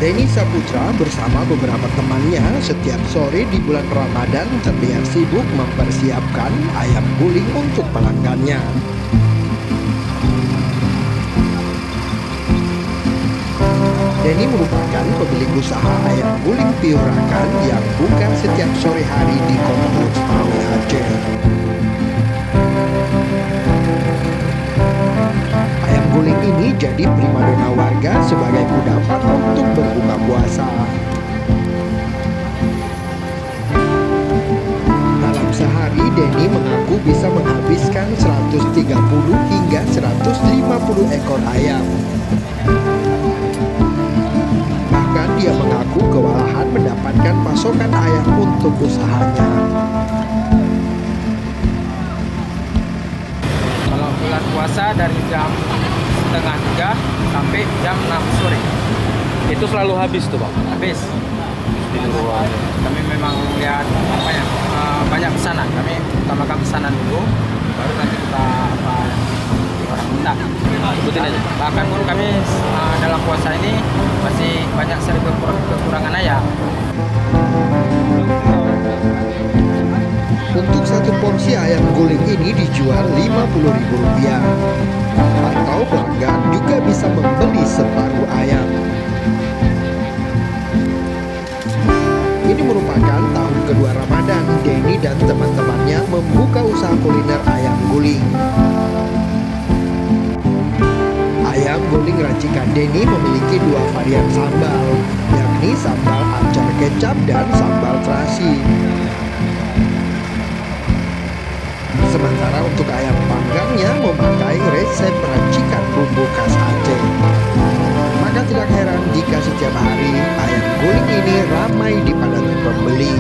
Denny Saputra bersama beberapa temannya setiap sore di bulan Ramadan terlihat sibuk mempersiapkan ayam guling untuk pelanggannya. Denny merupakan pemilik usaha ayam guling piurakan yang buka setiap sore hari di Kota Lestari, Aceh. Ayam guling ini jadi primadona warga sebagai kudapan untuk berbuka puasa. Dalam sehari, Denny mengaku bisa menghabiskan 130 hingga 150 ekor ayam. Bahkan dia mengaku kewalahan mendapatkan pasokan ayam untuk usahanya. Kalau bulan puasa dari jam setengah 3 sampai jam 6 sore. Itu selalu habis tuh Bang? Habis. Kami memang lihat banyak pesanan. Kami utamakan pesanan dulu, baru nanti kita orang minta. Sebutin aja. Bahkan pun kami dalam puasa ini masih banyak sering kekurangan ayam. Untuk satu porsi ayam guling ini dijual Rp50.000 atau pelanggan juga bisa membeli separuh ayam. Ini merupakan tahun kedua Ramadan Denny dan teman-temannya membuka usaha kuliner ayam guling. Ayam guling racikan Denny memiliki dua varian sambal, yakni sambal acar kecap dan sambal terasi. Sementara untuk ayam panggangnya memakai resep racikan bumbu khas Aceh. Maka tidak heran jika setiap hari ayam guling ini ramai dipadati pembeli.